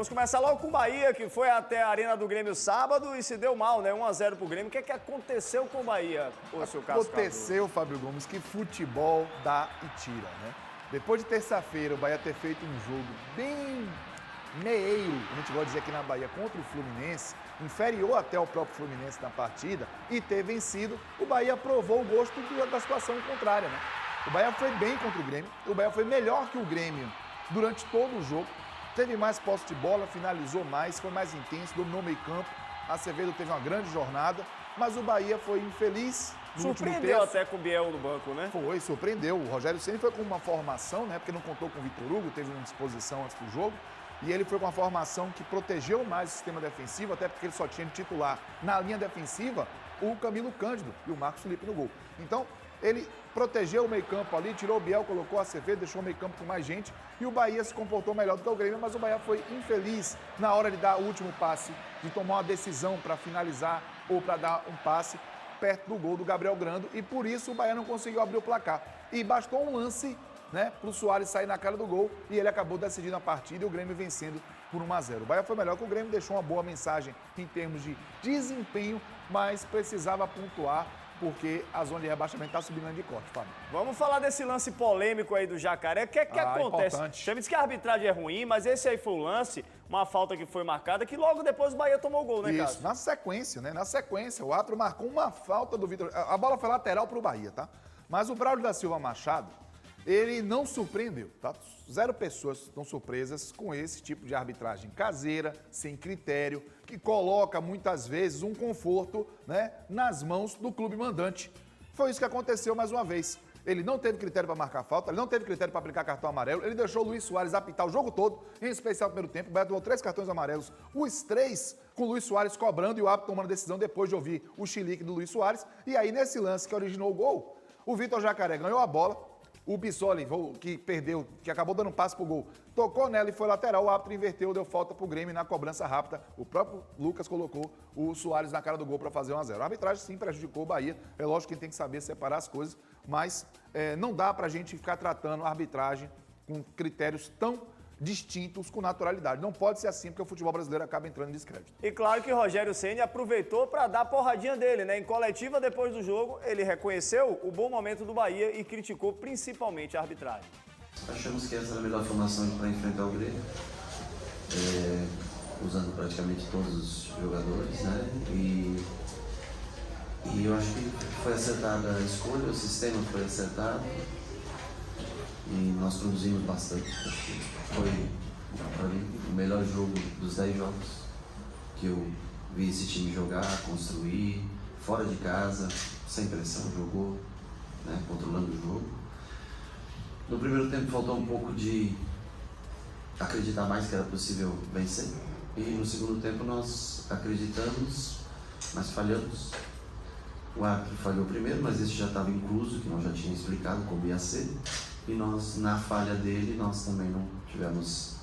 Vamos começar logo com o Bahia, que foi até a Arena do Grêmio sábado e se deu mal, né? 1-0 pro Grêmio. O que é que aconteceu com o Bahia, ô seu Cássio? Aconteceu, Fábio Gomes, que futebol dá e tira, né? Depois de terça-feira, o Bahia ter feito um jogo bem meio, a gente gosta de dizer aqui na Bahia, contra o Fluminense, inferior até ao próprio Fluminense na partida, e ter vencido, o Bahia provou o gosto da situação contrária, né? O Bahia foi bem contra o Grêmio, o Bahia foi melhor que o Grêmio durante todo o jogo, teve mais posse de bola, finalizou mais, foi mais intenso, dominou o meio campo, a Acevedo teve uma grande jornada, mas o Bahia foi infeliz no último terço. Surpreendeu até com o Biel no banco, né? Foi, surpreendeu. O Rogério Ceni foi com uma formação, né? Porque não contou com o Vitor Hugo, teve uma disposição antes do jogo. E ele foi com uma formação que protegeu mais o sistema defensivo, até porque ele só tinha de titular na linha defensiva o Camilo Cândido e o Marcos Felipe no gol. Então, ele protegeu o meio-campo ali, tirou o Biel, colocou a Acevedo, deixou o meio-campo com mais gente. E o Bahia se comportou melhor do que o Grêmio, mas o Bahia foi infeliz na hora de dar o último passe, de tomar uma decisão para finalizar ou para dar um passe perto do gol do Gabriel Grando, e por isso o Bahia não conseguiu abrir o placar. E bastou um lance, né, para o Soares sair na cara do gol, e ele acabou decidindo a partida e o Grêmio vencendo por 1-0. O Bahia foi melhor que o Grêmio, deixou uma boa mensagem em termos de desempenho, mas precisava pontuar, porque a zona de rebaixamento está subindo de corte, Fábio. Vamos falar desse lance polêmico aí do Jacaré. O que é que acontece? Importante. Você me disse que a arbitragem é ruim, mas esse aí foi o lance, uma falta que foi marcada, que logo depois o Bahia tomou o gol, né, Cássio? Isso, na sequência, né? Na sequência, o árbitro marcou uma falta do Vitor. A bola foi lateral para o Bahia, tá? Mas o Braulio da Silva Machado, ele não surpreendeu, tá? 0 pessoas estão surpresas com esse tipo de arbitragem caseira, sem critério, que coloca muitas vezes um conforto, né, nas mãos do clube mandante. Foi isso que aconteceu mais uma vez. Ele não teve critério para marcar falta, ele não teve critério para aplicar cartão amarelo, ele deixou o Luis Soares apitar o jogo todo, em especial no primeiro tempo. O Bahia tomou 3 cartões amarelos, os 3 com o Luis Soares cobrando e o árbitro tomando a decisão depois de ouvir o chilique do Luis Soares. E aí, nesse lance que originou o gol, o Vitor Jacaré ganhou a bola, o Bissoli, que perdeu, que acabou dando um passe pro gol, tocou nela e foi lateral, o árbitro inverteu, deu falta pro Grêmio na cobrança rápida. O próprio Lucas colocou o Soares na cara do gol para fazer 1-0. A arbitragem sim prejudicou o Bahia, é lógico que ele tem que saber separar as coisas, mas não dá pra gente ficar tratando a arbitragem com critérios tão distintos com naturalidade. Não pode ser assim, porque o futebol brasileiro acaba entrando em descrédito. E claro que o Rogério Ceni aproveitou para dar a porradinha dele, né? Em coletiva, depois do jogo, ele reconheceu o bom momento do Bahia e criticou principalmente a arbitragem. Achamos que essa era a melhor formação para enfrentar o Grêmio, usando praticamente todos os jogadores, né? E eu acho que foi acertada a escolha, o sistema foi acertado. E nós produzimos bastante. Foi, para mim, o melhor jogo dos 10 jogos que eu vi esse time jogar, construir, fora de casa, sem pressão, jogou, né, controlando o jogo. No primeiro tempo faltou um pouco de acreditar mais que era possível vencer. E no segundo tempo nós acreditamos, mas falhamos. O árbitro falhou primeiro, mas esse já estava incluso, que nós já tínhamos explicado como ia ser. E nós, na falha dele, nós também não tivemos,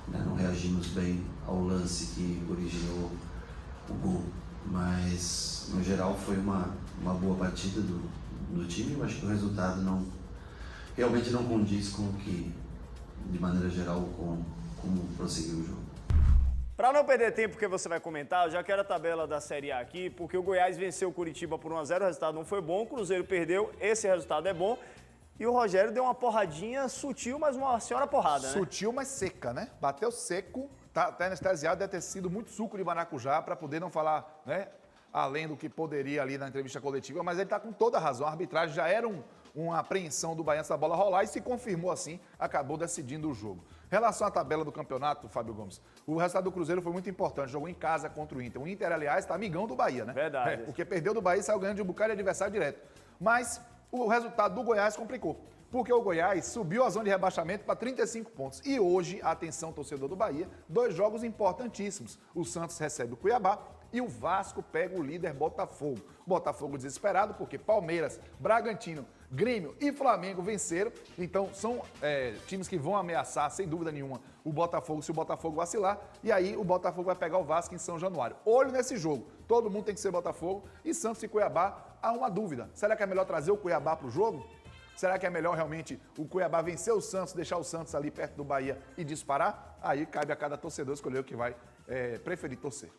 né, não reagimos bem ao lance que originou o gol. Mas, no geral, foi uma boa partida do time. Eu acho que o resultado realmente não condiz com o que, de maneira geral, como prosseguiu o jogo. Para não perder tempo que você vai comentar, eu já quero a tabela da Série A aqui, porque o Goiás venceu o Curitiba por 1-0, o resultado não foi bom, o Cruzeiro perdeu, esse resultado é bom. E o Rogério deu uma porradinha sutil, mas uma senhora porrada, né? Sutil, mas seca, né? Bateu seco, tá anestesiado, deve ter sido muito suco de maracujá para poder não falar, né, além do que poderia ali na entrevista coletiva, mas ele tá com toda a razão. A arbitragem já era uma apreensão do Bahia essa bola rolar e se confirmou assim, acabou decidindo o jogo. Em relação à tabela do campeonato, Fábio Gomes, o resultado do Cruzeiro foi muito importante, jogou em casa contra o Inter. O Inter, aliás, tá amigão do Bahia, né? Verdade. Porque perdeu do Bahia e saiu ganhando de um bocado de adversário direto. Mas o resultado do Goiás complicou, porque o Goiás subiu a zona de rebaixamento para 35 pontos. E hoje, atenção, torcedor do Bahia, 2 jogos importantíssimos. O Santos recebe o Cuiabá e o Vasco pega o líder Botafogo. Botafogo desesperado porque Palmeiras, Bragantino, Grêmio e Flamengo venceram. Então, são times que vão ameaçar, sem dúvida nenhuma, o Botafogo se o Botafogo vacilar. E aí, o Botafogo vai pegar o Vasco em São Januário. Olho nesse jogo. Todo mundo tem que ser Botafogo. E Santos e Cuiabá, há uma dúvida. Será que é melhor trazer o Cuiabá para o jogo? Será que é melhor realmente o Cuiabá vencer o Santos, deixar o Santos ali perto do Bahia e disparar? Aí cabe a cada torcedor escolher o que vai preferir torcer.